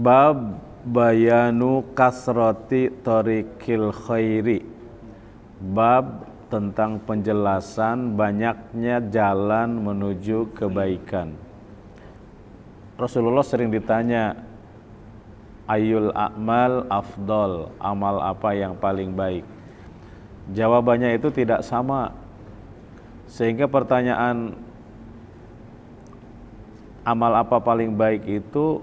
Bab bayanu kasroti thoriqil khairi. Bab tentang penjelasan banyaknya jalan menuju kebaikan. Rasulullah sering ditanya, Ayyul a'mal afdol, amal apa yang paling baik? Jawabannya itu tidak sama. Sehingga pertanyaan amal apa paling baik itu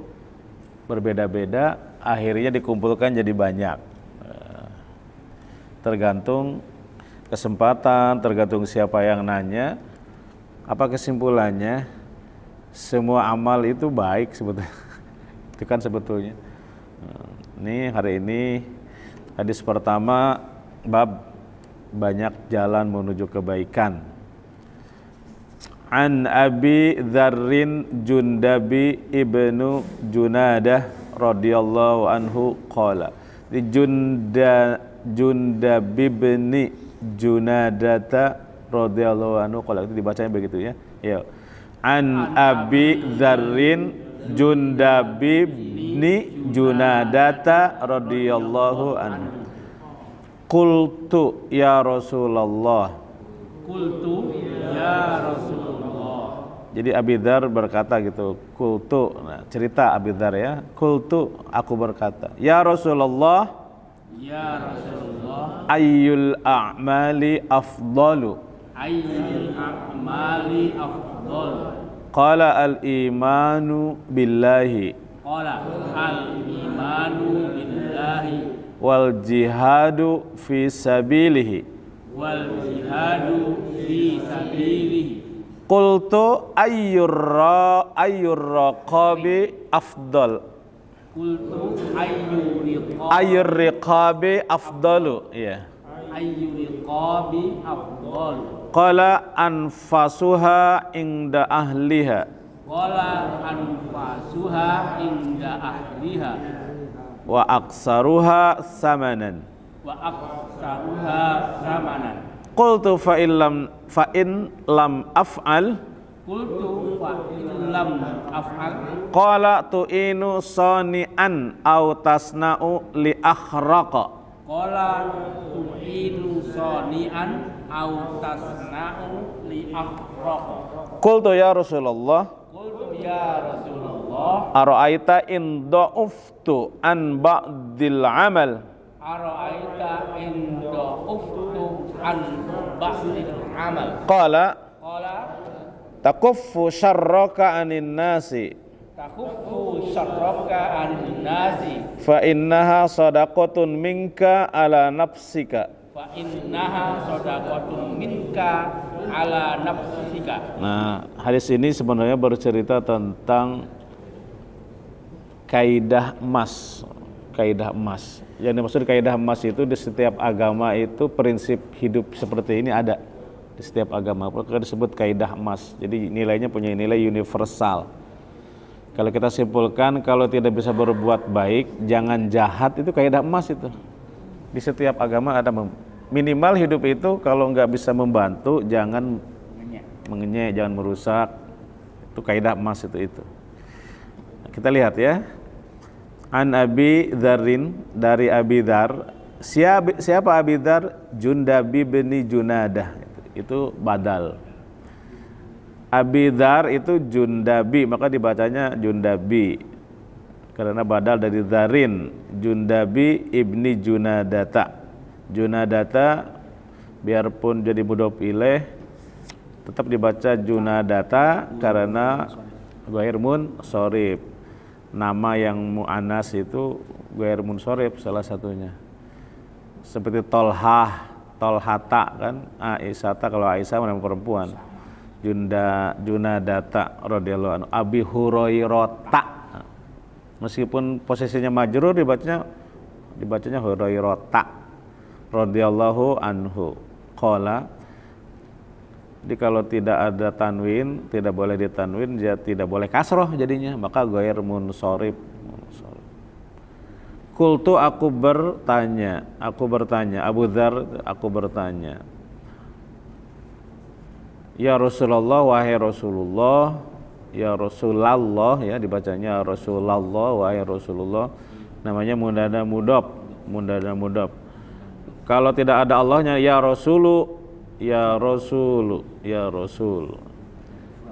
berbeda-beda, akhirnya dikumpulkan jadi banyak. Tergantung kesempatan, tergantung siapa yang nanya. Apa kesimpulannya? Semua amal itu baik sebetulnya. Itu kan sebetulnya. Ini hari ini hadis pertama, bab banyak jalan menuju kebaikan. An Abi Dzarrin Jundabi ibnu Junadah radhiyallahu anhu qala. Di Jundabi ibni Junadata radhiyallahu anhu qala, itu dibacanya begitu ya. Ya. An Abi Dzarrin Jundabi ibni Junadata radhiyallahu anhu. Qultu ya Rasulullah. Qultu ya Rasulullah. Jadi Abi Dzar berkata gitu, qultu, nah, cerita Abi Dzar ya. Qultu, aku berkata, ya Rasulullah. Ya Rasulullah. Ayyul a'mali afdalu. Ayyul a'mali afdal. Qala al-imanu billahi. Qala al-imanu billahi. Wal jihadu fi sabilihi. Wal jihadu fi sabilihi. Qultu ayyur raqabi afdal. Qultu Ayyur riqabi afdalu. Iya. ayyul riqabi afdal. Qala anfasuha inda ahliha. Qala anfasuha inda ahliha. Wa aksaruha samanan. Wa aktsaruha samanan. Qultu fa in lam af'al. Qultu fa in lam af'al. Qala tu'inu sani'an aw tasna'u li akhraqa. Qala tu'inu sani'an aw tasna'u li akhraqa. Qultu ya Rasulullah. Qultu ya Rasulullah. Ara'aita in da'uftu an ba'dil amal. Ara'aita in da'uftu an ba'dil amal. Qala Qala takuffu syarraka anin nasi. takhuffu syarraka anin nasi. Fa innaha sadaqatun minka ala nafsika. Fa innaha shadaqatun minka ala nafsika. Nah, hadis ini sebenarnya bercerita tentang kaidah emas. Kaidah emas. Yang dimaksud kaidah emas itu di setiap agama itu prinsip hidup seperti ini ada di setiap agama. Maka disebut kaidah emas. Jadi nilainya punya nilai universal. Kalau kita simpulkan, kalau tidak bisa berbuat baik, jangan jahat, itu kaidah emas itu. Di setiap agama ada minimal hidup itu kalau nggak bisa membantu, jangan mengenyek, jangan merusak. Itu kaidah emas itu. Nah, kita lihat ya. An Abi Dzarrin, dari Abi Dzar. Siapa Abi Dzar? Jundabi bin Junadah. Itu badal. Abi Dzar itu Jundabi, maka dibacanya Jundabi karena badal dari Dzarin. Jundabi ibni Junadata. Junadata biarpun jadi mudhof ilaih tetap dibaca Junadata karena ghair munsharif. Nama yang muannas itu ghair munsharif salah satunya. Seperti Tolhah, Tolhata kan, Aisyata kalau Aisyah nama perempuan. Junadata radhiyallahu anhu. Abi Hurairata, meskipun posisinya majrur dibacanya Hurairata radhiyallahu anhu. Qala, jadi kalau tidak ada tanwin, tidak boleh ditanwin, dia tidak boleh kasroh jadinya, maka ghair munsharif. Qultu, aku bertanya, Abu Dzar, aku bertanya, ya Rasulullah, wahai Rasulullah, ya Rasulullah, ya dibacanya Rasulullah, wahai Rasulullah, namanya munada mudhaf. Kalau tidak ada Allahnya, ya Rasulu, ya Rasulu, ya Rasul.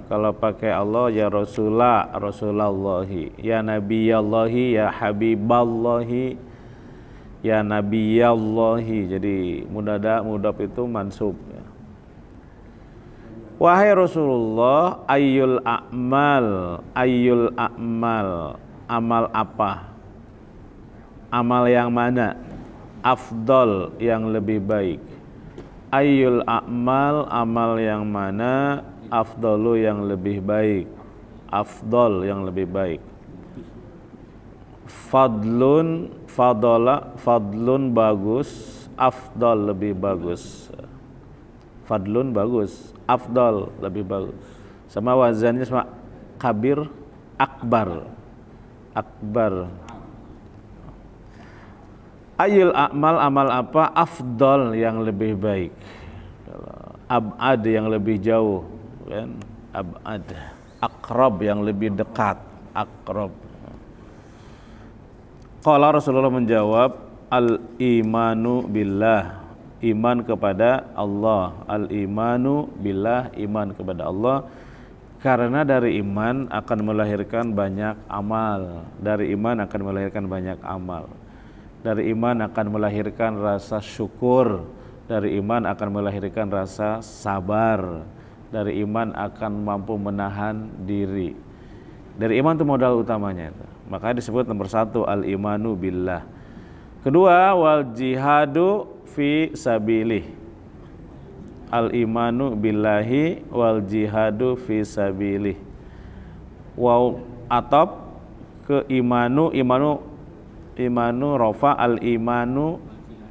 Kalau pakai Allah, ya Rasulah, Rasulallahi, ya Nabiyallahi, ya Habiballahi, ya Nabiyallahi. Jadi munada mudhaf itu mansub, ya. Wahai Rasulullah, ayyul a'mal, amal apa? Amal yang mana? Afdal, yang lebih baik. Ayyul a'mal, amal yang mana? Afdalu, yang lebih baik. Afdal, yang lebih baik. Fadlun, fadlun bagus, afdal lebih bagus. Fadlun bagus, afdal lebih bagus. Sama wazannya sama kabir, akbar. Ayul a'mal, amal apa? Afdal, yang lebih baik. Ab'ad, yang lebih jauh, kan? Ab'ad. Akrab, yang lebih dekat. Akrab. Qala Rasulullah menjawab, al-imanu billah, iman kepada Allah. Al-imanu billah, iman kepada Allah. Karena dari iman akan melahirkan banyak amal. Dari iman akan melahirkan banyak amal. Dari iman akan melahirkan rasa syukur. Dari iman akan melahirkan rasa sabar. Dari iman akan mampu menahan diri. Dari iman itu modal utamanya. Makanya disebut nomor 1 al-imanu billah. Kedua, wal jihadu fi sabilih. Al-imanu billahi wal jihadu fi sabilih. Waw atop ke imanu rofa al-imanu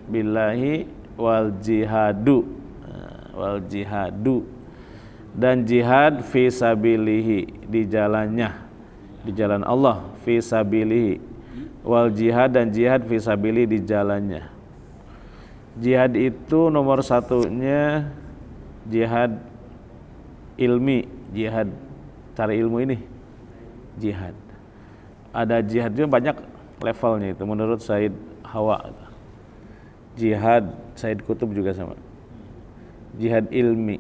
billahi wal jihadu. Dan jihad fi sabilihi, di jalannya, di jalan Allah, fi sabilihi. Wal jihad, dan jihad fi sabilihi, di jalannya. Jihad itu nomor 1-nya jihad ilmi, jihad cari ilmu ini, jihad. Ada jihad juga banyak levelnya itu menurut Said Hawa. Jihad Said Kutub juga sama. Jihad ilmi.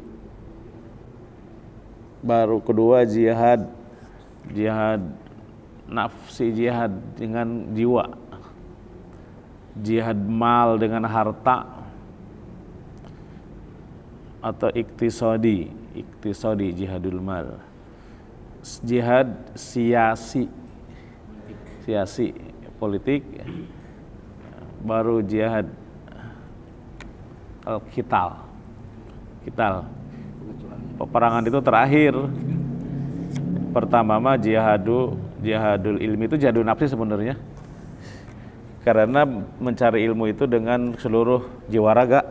Baru kedua jihad nafsi, jihad dengan jiwa. Jihad mal dengan harta, atau iktisadi jihadul mal. Jihad siasi politik. Baru jihad al-qital. Peperangan itu terakhir. Pertama mah jihadul ilmi, itu jihadul nafsi sebenarnya. Karena mencari ilmu itu dengan seluruh jiwa raga.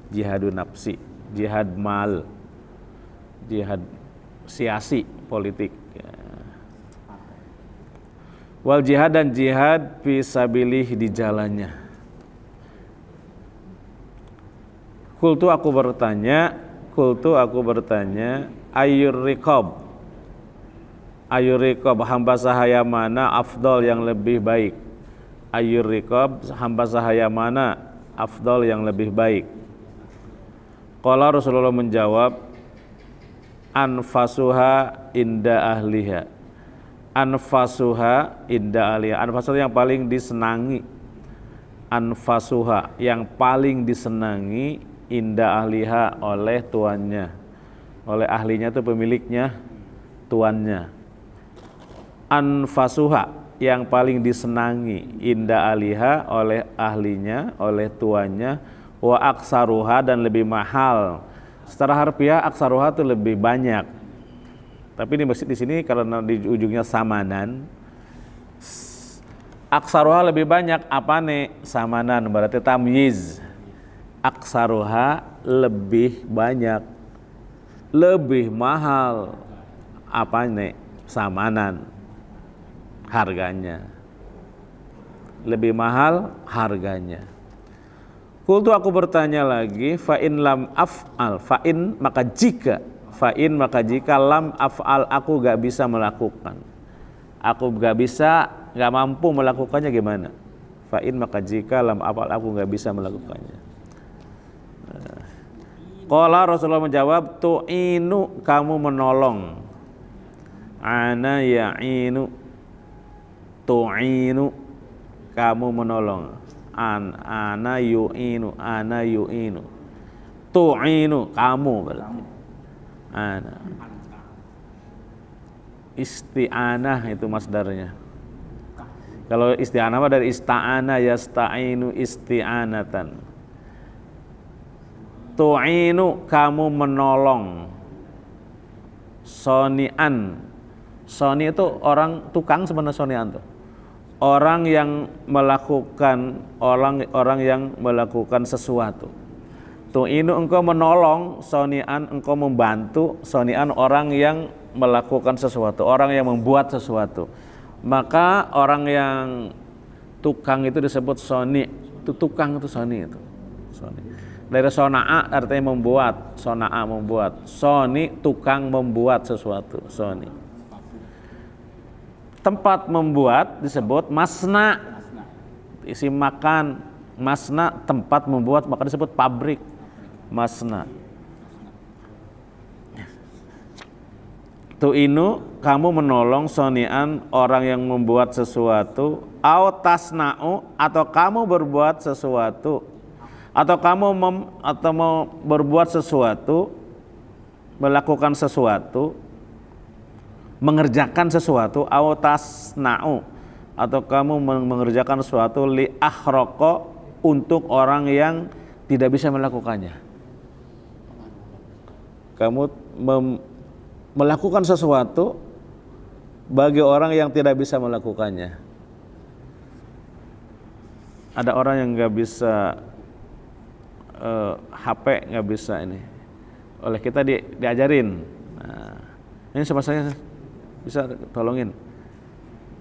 Jihadun nafsi, jihad mal, jihad siasi politik. Wal jihad, dan jihad fisabilih, di jalannya. Kultu aku bertanya, ayyur riqab, hamba sahaya mana afdal, yang lebih baik. Ayyur riqab, hamba sahaya mana afdal, yang lebih baik. Qala Rasulullah menjawab, anfasuha inda ahliha. Anfasuha inda ahliha. Anfasuha, yang paling disenangi. Anfasuha, yang paling disenangi, inda ahliha, oleh tuannya. Oleh ahlinya itu pemiliknya, tuannya. Anfasuha, yang paling disenangi, inda ahliha, oleh ahlinya, oleh tuannya. Wa aksaruha, dan lebih mahal. Secara harfiah aksaruha itu lebih banyak. Tapi di masjid di sini karena di ujungnya samanan, aksaruha lebih banyak. Apa nih samanan? Berarti tamyiz. Aksaruha lebih banyak, lebih mahal. Apa nih? Samanan. Harganya lebih mahal, harganya. Kultu aku bertanya lagi, fa in lam af'al, fa in maka jika, Fa'in maka jika lam af'al aku gak bisa melakukan, aku gak bisa, gak mampu melakukannya gimana? Fa'in maka jika lam af'al aku gak bisa melakukannya. Qala Rasulullah menjawab, tu'inu kamu menolong. Ana ya'inu, tu'inu kamu menolong. Ana yu'inu, ana yu'inu. Tu'inu kamu berarti. Ana. Isti'anah itu masdarnya. Kalau isti'anah dari ista'ana yasta'inu isti'anatan. Tu'inu kamu menolong. Soni'an. Soni itu orang tukang sebenarnya soni'an tuh. Orang yang melakukan orang yang melakukan sesuatu. Tu'inu engkau menolong, soni'an engkau membantu, soni'an orang yang melakukan sesuatu, orang yang membuat sesuatu. Maka orang yang tukang itu disebut soni. Itu tukang itu soni itu. Soni. Dari sona'a artinya membuat, sona'a membuat. Soni tukang membuat sesuatu, soni. Tempat membuat disebut masna. Isi makan, masna tempat membuat maka disebut pabrik. Masna. Tu'inu kamu menolong soni'an orang yang membuat sesuatu, au tasna'u atau kamu berbuat sesuatu, atau kamu mau berbuat sesuatu, melakukan sesuatu, mengerjakan sesuatu, au tasna'u atau kamu mengerjakan sesuatu li akhraqa untuk orang yang tidak bisa melakukannya. Kamu melakukan sesuatu bagi orang yang tidak bisa melakukannya. Ada orang yang nggak bisa HP, nggak bisa ini. Oleh kita diajarin. Nah, ini sama saya bisa tolongin.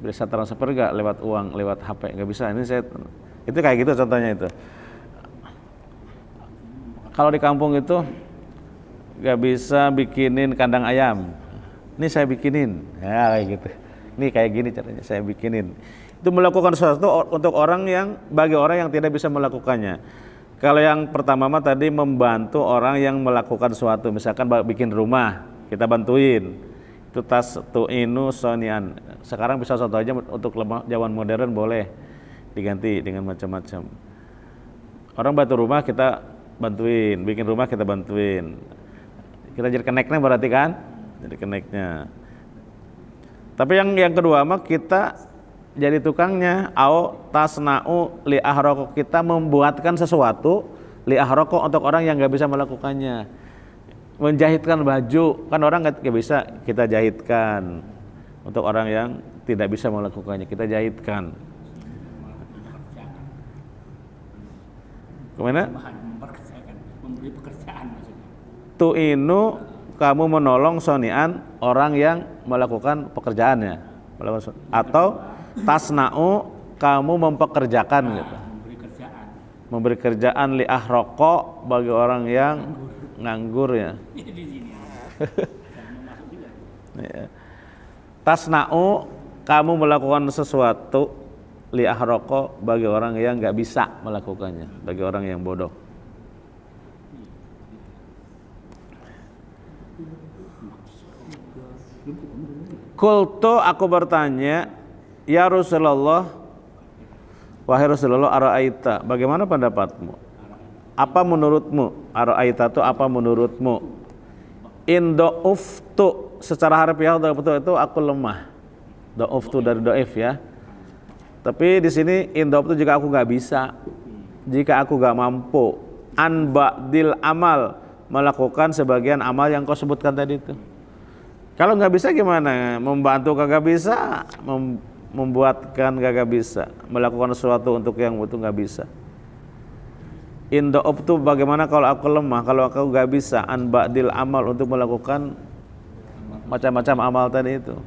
Bisa transfer nggak lewat uang, lewat HP? Nggak bisa. Ini saya itu kayak gitu contohnya itu. Kalau di kampung itu gak bisa bikinin kandang ayam, ini saya bikinin, ya kayak gitu. Ini kayak gini caranya saya bikinin. Itu melakukan sesuatu untuk orang yang bagi orang yang tidak bisa melakukannya. Kalau yang pertama mah tadi membantu orang yang melakukan sesuatu, misalkan bikin rumah, kita bantuin. Itu tu'inu sonian. Sekarang bisa contoh aja untuk zaman modern boleh diganti dengan macam-macam. Orang bantu rumah kita bantuin, bikin rumah kita bantuin. Kita jadi keneknya berarti kan? Jadi keneknya. Tapi yang kedua mah kita jadi tukangnya. Au tasna'u li ahraqo, kita membuatkan sesuatu li ahraqo untuk orang yang nggak bisa melakukannya. Menjahitkan baju kan orang nggak bisa, kita jahitkan untuk orang yang tidak bisa melakukannya, kita jahitkan. Kemana? Memberi pekerjaan maksudnya. Tu'inu kamu menolong soni'an orang yang melakukan pekerjaannya, atau tasna'u kamu mempekerjakan gitu. Memberi kerjaan li ahraqo bagi orang yang nganggur ya. Tasna'u kamu melakukan sesuatu li ahraqo bagi orang yang nggak bisa melakukannya, bagi orang yang bodoh. Qultu aku bertanya, ya Rasulullah, wahai Rasulullah, ara'aita, bagaimana pendapatmu? Apa menurutmu? Ara'aita itu apa menurutmu? In do'uftu, secara harfiah do'uftu itu aku lemah. Do'uftu dari do'if ya. Tapi di sini in do'uftu jika aku nggak bisa, jika aku nggak mampu, an ba'dil amal, melakukan sebagian amal yang kau sebutkan tadi itu. Kalau nggak bisa gimana? Membantu kagak bisa, membuatkan kagak bisa, melakukan sesuatu untuk yang itu nggak bisa. Indo'op tuh bagaimana kalau aku lemah, kalau aku nggak bisa an ba'dil amal untuk melakukan macam-macam amal tadi itu.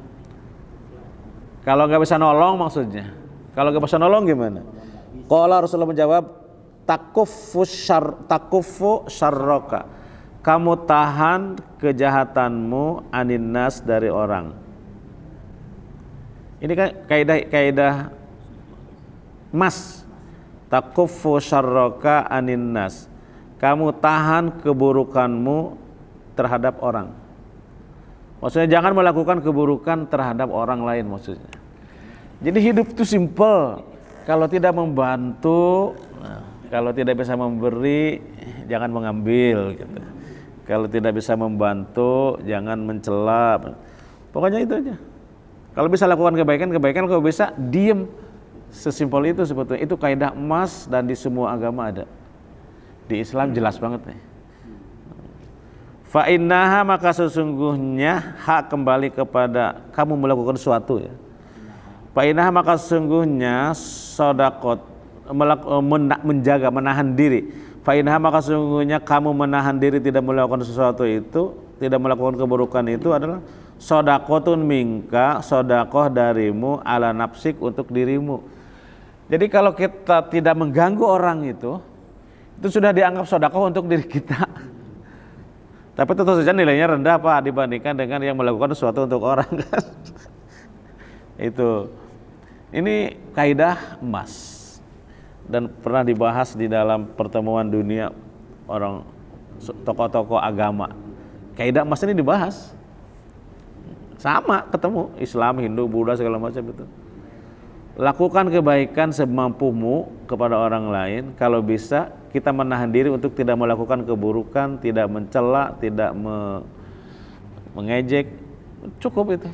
Kalau nggak bisa nolong maksudnya. Kalau nggak bisa nolong gimana? Qala Rasulullah menjawab, takuffu syarroka. kamu tahan kejahatanmu anin nas dari orang. Ini kan kaidah mas, takuffu syarraka anin nas. Kamu tahan keburukanmu terhadap orang. Maksudnya jangan melakukan keburukan terhadap orang lain maksudnya. Jadi hidup itu simple. Kalau tidak membantu, kalau tidak bisa memberi, jangan mengambil gitu. Kalau tidak bisa membantu, jangan mencela. Pokoknya itu aja. Kalau bisa lakukan kebaikan, kalau bisa diem. Sesimpel itu sebetulnya. Itu kaidah emas dan di semua agama ada. Di Islam jelas banget nih. Fa innaha, maka sesungguhnya hak kembali kepada kamu melakukan sesuatu ya. Fa innaha, maka sesungguhnya sedekah menjaga, menahan diri. Fa innaha, maka sesungguhnya kamu menahan diri tidak melakukan sesuatu itu, tidak melakukan keburukan itu adalah sedekahun minka, sedekah darimu ala nafsik, untuk dirimu. Jadi kalau kita tidak mengganggu orang itu sudah dianggap sedekah untuk diri kita. Tapi tentu saja nilainya rendah Pak dibandingkan dengan yang melakukan sesuatu untuk orang kan. Itu. Ini kaidah emas dan pernah dibahas di dalam pertemuan dunia orang tokoh-tokoh agama. Kaidah emas ini dibahas. Sama ketemu Islam, Hindu, Buddha segala macam itu. Lakukan kebaikan semampumu kepada orang lain. Kalau bisa kita menahan diri untuk tidak melakukan keburukan, tidak mencela, tidak mengejek. Cukup itu.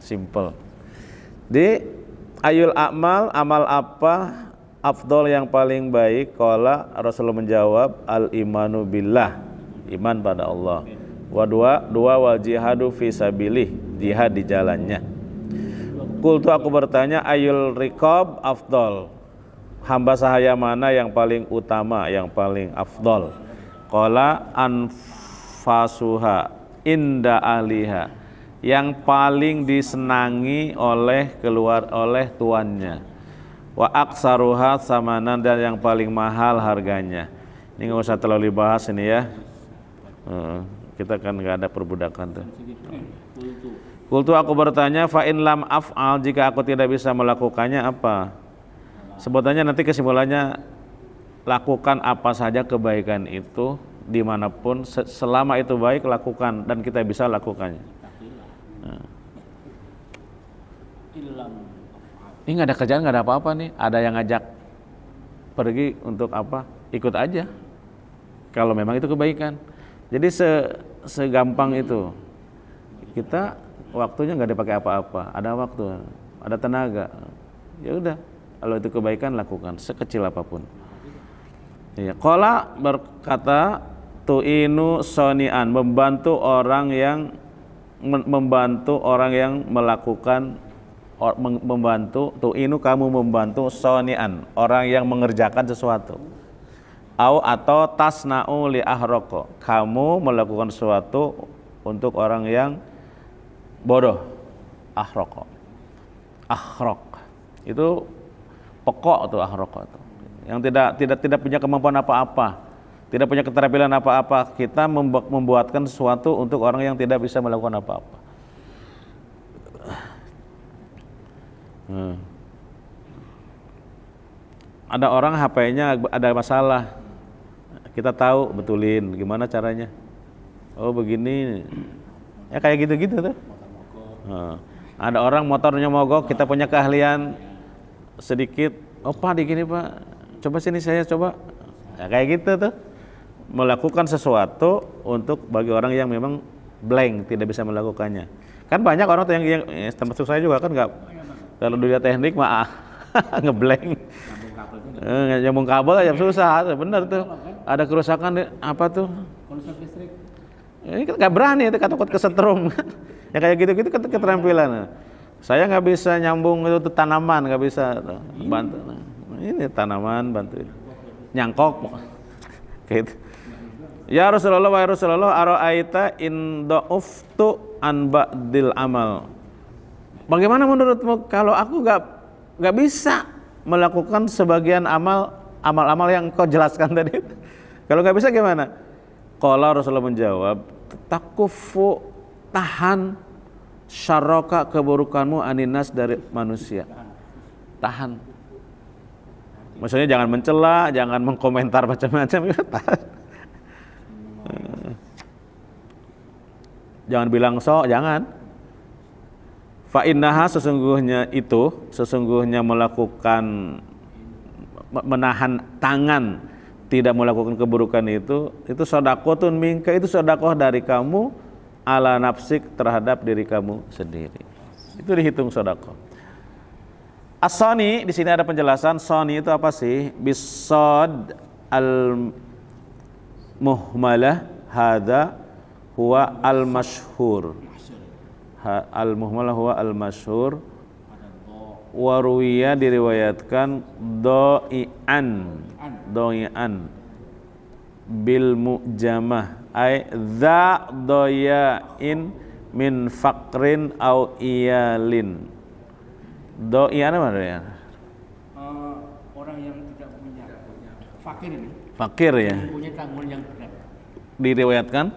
Simple. Di ayul a'mal, amal apa afdol yang paling baik? Qala, Rasulullah menjawab, al imanu billah, iman pada Allah. Wa dua wal jihadu fi sabilih, jihad di jalannya. Qultu, aku bertanya, ayul riqab afdol, hamba sahaya mana yang paling utama, yang paling afdol? Qala anfasuha inda ahliha, yang paling disenangi oleh tuannya. Wa aksaruha samanan, dan yang paling mahal harganya. Ini nggak usah terlalu dibahas ini ya. Kita kan nggak ada perbudakan tuh. Qultu, aku bertanya, fa in lam af'al, jika aku tidak bisa melakukannya apa? Sebutannya nanti kesimpulannya, lakukan apa saja kebaikan itu dimanapun, selama itu baik lakukan dan kita bisa lakukannya. Ini nggak ada kerjaan, nggak ada apa-apa nih. Ada yang ngajak pergi untuk apa? Ikut aja. Kalau memang itu kebaikan. Jadi segampang itu. Kita waktunya nggak dipakai apa-apa. Ada waktu, ada tenaga. Ya udah. Kalau itu kebaikan lakukan sekecil apapun. Iya. Qala berkata, tu'inu sonian, membantu orang yang melakukan, membantu, tu'inu kamu membantu, sonian orang yang mengerjakan sesuatu. Atau tasna'u li ahroko, kamu melakukan sesuatu untuk orang yang bodoh. Ahroko, itu pokok tuh ahroko tuh. Yang tidak punya kemampuan apa-apa, tidak punya keterampilan apa-apa, kita membuatkan sesuatu untuk orang yang tidak bisa melakukan apa-apa. Ada orang HP-nya ada masalah, kita tahu, betulin, gimana caranya? Oh begini, ya kayak gitu-gitu tuh. Ada orang motornya mogok, kita punya keahlian sedikit, oh Pak di gini Pak, coba sini saya coba, ya, kayak gitu tuh. Melakukan sesuatu untuk bagi orang yang memang blank, tidak bisa melakukannya. Kan banyak orang tuh yang termasuk saya juga kan, nggak, kalau dunia teknik mah ngeblank, nyambung kabel aja susah, bener tuh. Ada kerusakan apa tuh? Konsep listrik. Ini kan nggak berani, itu takut kesetrum. Ya kayak gitu-gitu keterampilan. Saya nggak bisa nyambung itu tanaman, nggak bisa bantu. Ini tanaman bantuin, nyangkok, gitu. Ya Rasulullah, wa Rasulullah, ara'aita in da'uftu an ba'dil amal. Bagaimana menurutmu kalau aku nggak bisa melakukan sebagian amal yang kau jelaskan tadi? Kalau nggak bisa gimana? Qala Rasulullah menjawab, takufu, tahan syarroka, keburukanmu, aninas, dari manusia. Tahan. Maksudnya jangan mencela, jangan mengkomentar macam-macam. Jangan bilang sok, jangan. Fa innaha, sesungguhnya melakukan, menahan tangan, tidak melakukan keburukan itu sedaqatun minka, itu sedekah dari kamu, ala nafsik, terhadap diri kamu sendiri. Itu dihitung sedekah. As-sani, di sini ada penjelasan. Sani itu apa sih? Bisad al muhmalah, hadza huwa al masyhur. Al muhmalah huwa al masyhur. Wa ruwiya, diriwayatkan, doi'an bil mu'jamah, ay dza doyain min faqrin au iyalin. Doi'an apa ya? Orang yang tidak punya, fakir ini. Fakir ya. Punya tanggungan yang berat. Diriwayatkan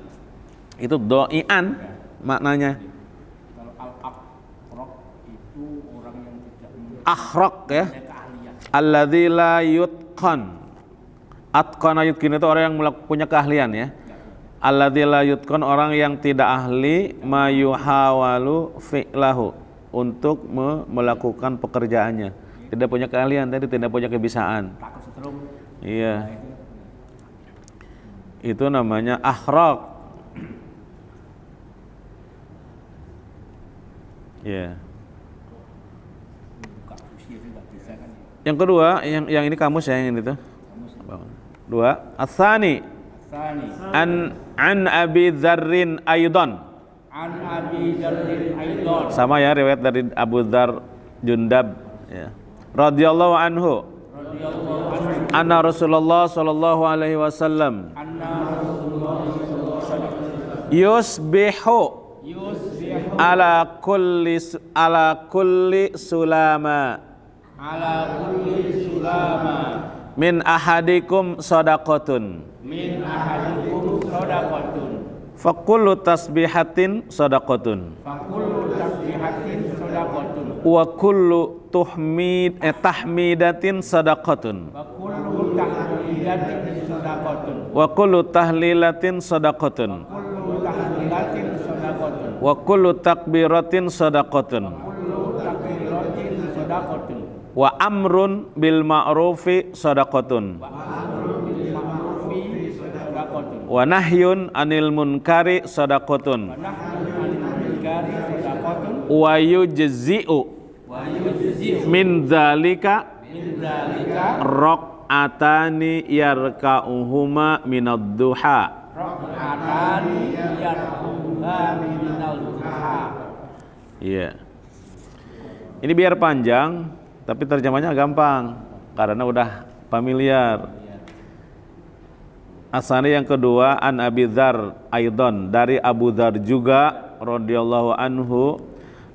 itu doi'an maknanya. Kalau al-aqraq itu orang yang tidak Akhraq ya. punya keahlian. Alladzi la yutqan. Atqana yutqin itu orang yang punya keahlian ya. Alladzi la yutqan, orang yang tidak ahli, mayuhawalu fi'lahu, untuk melakukan pekerjaannya. Tidak punya keahlian, tadi tidak punya kebisaan. Takut setrum. Iya. Itu namanya akhraq. Iya. Buka usia itu nggak bisa kan. Yang kedua, yang ini kamus ya, yang itu. Dua, As-sani Tsani an Abi Dzarrin aidan. an Abi Dzarrin aidan. Sama ya, riwayat dari Abu Dzar Jundab ya. Radhiyallahu anhu. Radhiyallahu anhu Anna Rasulullah sallallahu alaihi wasallam anna Rasulullah sallallahu alaihi wasallam yusbihu yusbihu ala kulli sulama ala kulli sulama min ahadikum sadaqatun min ahadikum shadaqatun fa kullu tasbihatin sadaqatun fakullu tasbihatin shadaqatun wa kullu tahmidatin sadaqatun fakullu tahmidatin shadaqatun wa kullu tahlilatin sadaqatun kullu tahmidatin shadaqatun wa kullu takbiratin sadaqatun kullu takbiratin shadaqatun wa amrun bil ma'rufi sadaqatun ma'rufi shadaqatun wa nahyun anil munkari sadaqatun nahnu anil munkari shadaqatun wa yujzi'u wa yujzi'u min dzalika min dzalika raq'atani yarka'uhuma minad duha. raq'atani yarkuha minal duha. Iya. Ini biar panjang tapi terjemahnya gampang karena udah familiar. Asani yang kedua, an Abi Dzar aidan, dari Abu Dzar juga radhiyallahu anhu,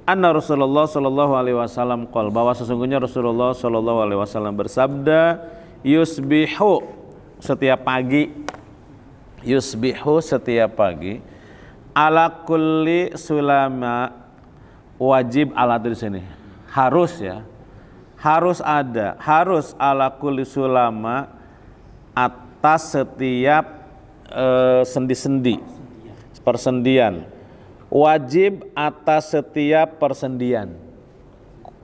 anna Rasulullah sallallahu alaihi wasallam qol, bahwa sesungguhnya Rasulullah sallallahu alaihi wasallam bersabda, yusbihu, setiap pagi, yusbihu setiap pagi, ala kulli sulama, wajib ala di sini, harus ya, harus ada, harus ala kulli sulama, atas setiap sendi-sendi, persendian, wajib atas setiap persendian.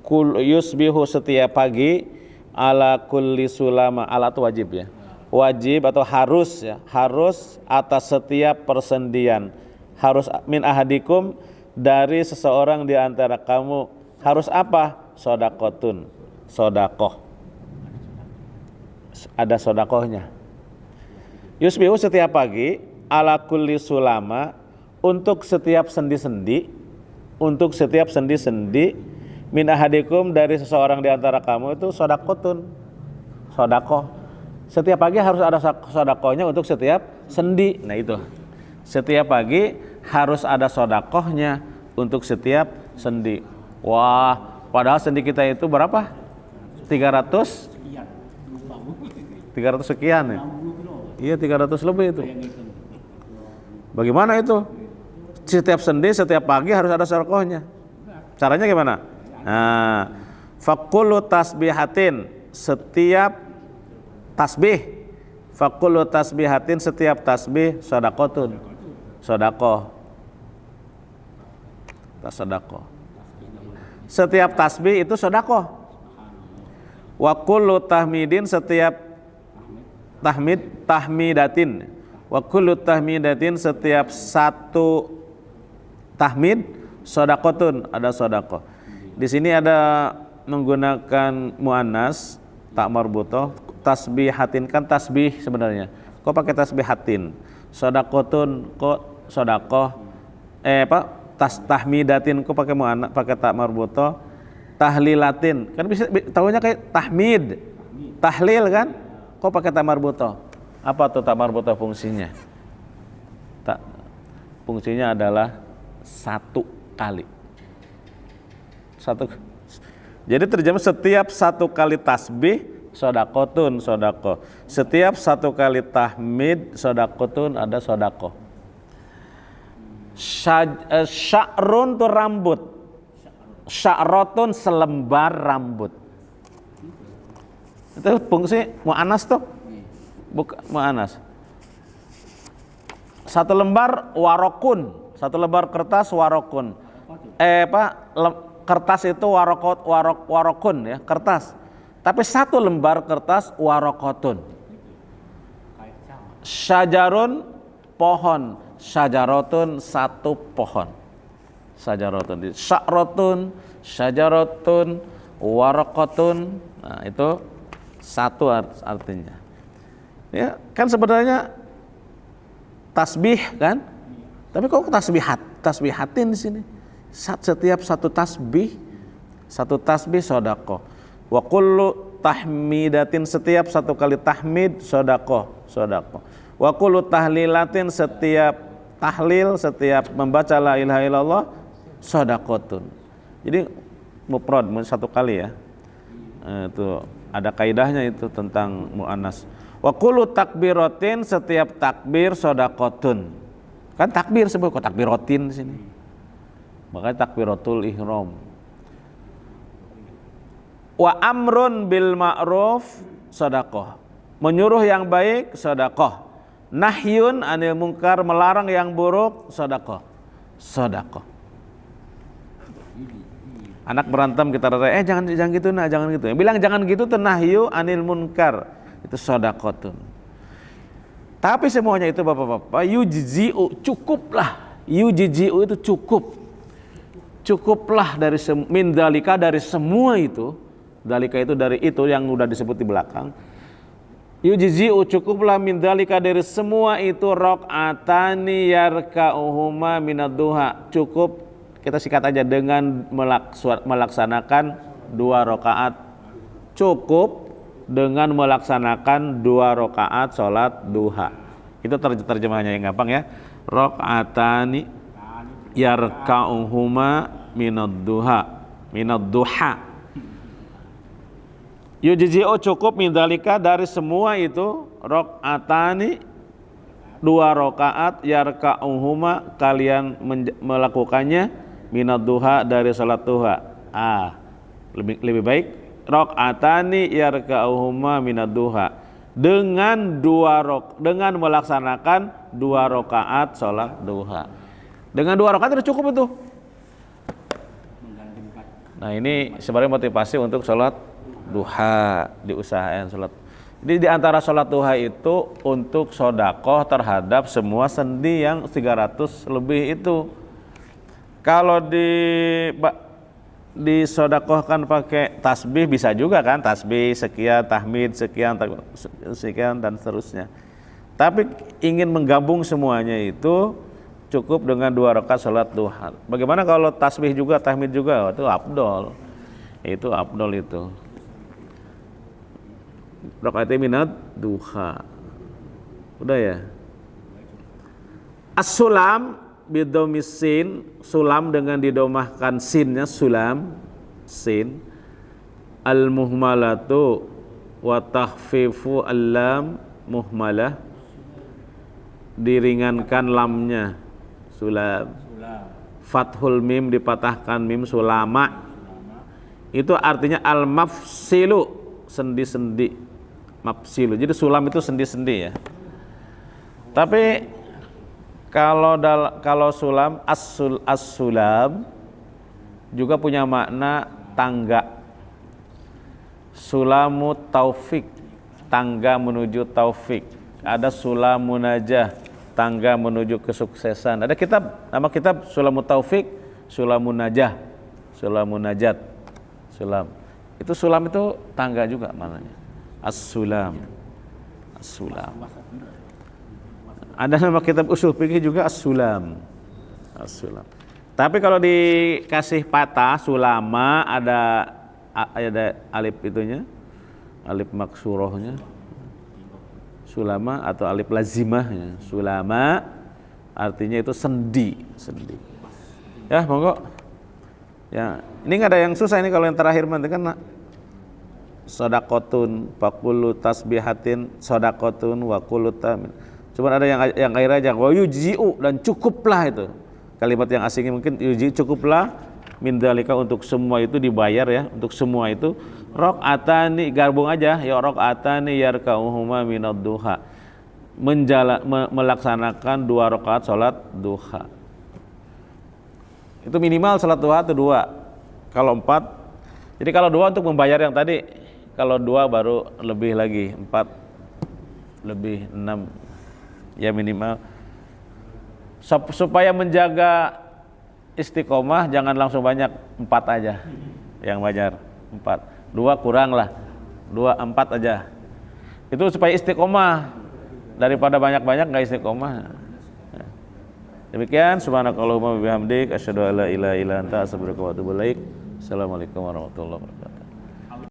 Kul yusbihu, setiap pagi, ala kulli sulama, ala itu wajib ya, wajib atau harus ya, harus atas setiap persendian, harus min ahadikum, dari seseorang di antara kamu, harus apa? Sodakotun, sodakoh, ada sodakohnya. Yusbihu setiap pagi, ala kulli sulama, untuk setiap sendi-sendi, untuk setiap sendi-sendi, min ahadikum, dari seseorang di antara kamu, itu sodakotun, sodakoh. Setiap pagi harus ada sodakohnya untuk setiap sendi. Nah itu, setiap pagi harus ada sodakohnya untuk setiap sendi. Wah, padahal sendi kita itu berapa? 300 sekian ya? Iya, 300 lebih itu. Bagaimana itu? Setiap sendi, setiap pagi harus ada sodakohnya. Caranya gimana? Nah, fakullu tasbihatin, setiap tasbih, fakullu tasbihatin, setiap tasbih sodakotun, sodakoh, sodakoh. Setiap tasbih itu sodakoh. Wa kullu tahmidin, setiap tahmidatin. Wa kullu tahmidatin, setiap satu tahmid sodakotun, ada sodakoh. Di sini ada menggunakan muannas tak marbutoh, tasbihatin kan tasbih sebenarnya. Kok pakai tasbihatin? Sodakotun kok sodakoh? Tahmidatin kok pakai muannas, pakai tak marbutoh? Tahlilatin kan bisa tahunya kayak tahmid, tahlil kan? Kok pakai tak marbutoh? Apa tuh tak marbutoh fungsinya? Fungsinya adalah satu kali. Jadi terjemah setiap satu kali tasbih sodakotun, sodakoh. Setiap satu kali tahmid sodakotun, ada sodakoh. Sya'run tuh rambut, sya'rotun selembar rambut. Itu fungsi mu'anas tuh, bukan mu'anas. Satu lembar warokun, satu lembar kertas warokun. Kertas itu warokun ya, kertas. Tapi satu lembar kertas warokotun. Syajarun pohon, syajarotun satu pohon. Syajarotun, sya'rotun, syajarotun, warokotun. Nah, itu satu artinya. Ya, kan sebenarnya tasbih kan? Tapi kok tasbihatin di sini? Setiap satu tasbih sodakoh. Wa kullu tahmidatin, setiap satu kali tahmid sodakoh. Wa kullu tahlilatin, setiap tahlil, setiap membaca la ilaha illallah sodakotun. Jadi mufrad satu kali ya. Itu ada kaidahnya itu tentang mu'annas. Wa kullu takbiratin, setiap takbir sodakotun. Kan takbir sebut kok takbiratin di sini. Makanya takbiratul ihram. Wa amrun bil ma'ruf sedekah. Menyuruh yang baik sedekah. Nahyun anil munkar, melarang yang buruk sedekah. Sedekah. Anak berantem kita rata, jangan gitu nah, jangan gitu. Yang bilang jangan gitu tuh nahyu anil munkar. Itu sedekatun. Tapi semuanya itu Bapak-bapak, yujzi'u, cukuplah. Yujzi'u itu cukup. Cukuplah dari min dalika, dari semua itu. Dalika itu dari itu yang udah disebut di belakang. Yujzi'u, cukuplah min dalika dari semua itu raq'atani yarka'uhuma minad duha. Cukup, kita sikat aja, dengan melaksanakan 2 rakaat. Cukup dengan melaksanakan 2 rakaat salat duha. Itu terjemahnya yang gampang ya. Raq'atani yarka'uhuma minad duha. Yujzi'u, cukup min dalika dari semua itu raq'atani 2 rakaat yarka'uhuma, kalian melakukannya minad duha, dari salat duha. Lebih baik raq'atani yarka'uhuma minad duha, dengan melaksanakan 2 rakaat salat duha. Dengan 2 rakaat itu cukup itu. Nah, ini sebenarnya motivasi untuk salat duha, diusahakan salat. Jadi di antara salat duha itu untuk sedekah terhadap semua sendi yang 300 lebih itu. Kalau disedekahkan pakai tasbih bisa juga kan, tasbih sekian, tahmid sekian dan seterusnya. Tapi ingin menggabung semuanya itu cukup dengan 2 rakaat salat duha. Bagaimana kalau tasbih juga, tahmid juga? Itu afdol. Itu afdol itu. Rakaat minad duha. Udah ya? As-sulam bidhomis sin, sulam dengan didomahkan sinnya, sulam, sin. Al-muhmalatu wa takhfifu al-lam muhmalah. diringankan lamnya, sulam. sulam, Fathul mim dipatahkan mim, sulama. Itu artinya al-mafsilu, sendi-sendi. Mafsilu. Jadi sulam itu sendi-sendi ya. Tapi kalau sulam as-sulam juga punya makna tangga. Sulamu taufik, tangga menuju taufik. Ada sulamu najah, tangga menuju kesuksesan. Ada kitab, nama kitab Sulamu Taufik, Sulamu Najah, Sulamu Najat, Sulam. Itu sulam itu tangga juga maknanya. As-sulam. As-sulam. Ada nama kitab usul fikih juga as-sulam. As-sulam. Tapi kalau dikasih patah sulama ada alif itunya, alif maksurohnya. Sulama atau alif lazimahnya. Sulama artinya itu sendi, sendi. Ya, monggo. Ya, ini nggak ada yang susah ini kalau yang terakhir nanti kan sodakotun, fakulu tasbihatin, sodakotun, wakulu tamin. Cuma ada yang akhir aja, wa yujzi'u, dan cukuplah itu. Kalimat yang asingnya mungkin yujzi, cukuplah min dzalika, untuk semua itu dibayar ya, untuk semua itu. Rok'atani, gabung aja ya, rok'atani yarka'uhuma minad duha, melaksanakan 2 rakaat sholat duha. Itu minimal sholat duha itu 2. Kalau 4, jadi kalau 2 untuk membayar yang tadi, kalau 2 baru lebih lagi, 4 lebih 6 ya minimal. Supaya menjaga istiqomah jangan langsung banyak, 4 aja yang wajar, 4. 2 kurang lah, 2, 4 aja. Itu supaya istiqomah, daripada banyak-banyak nggak istiqomah. Demikian, subhanakallahumma wa bihamdik, asyhadu an la ilaha illa anta, astaghfiruka wa atubu ilaik. Assalamualaikum warahmatullahi wabarakatuh.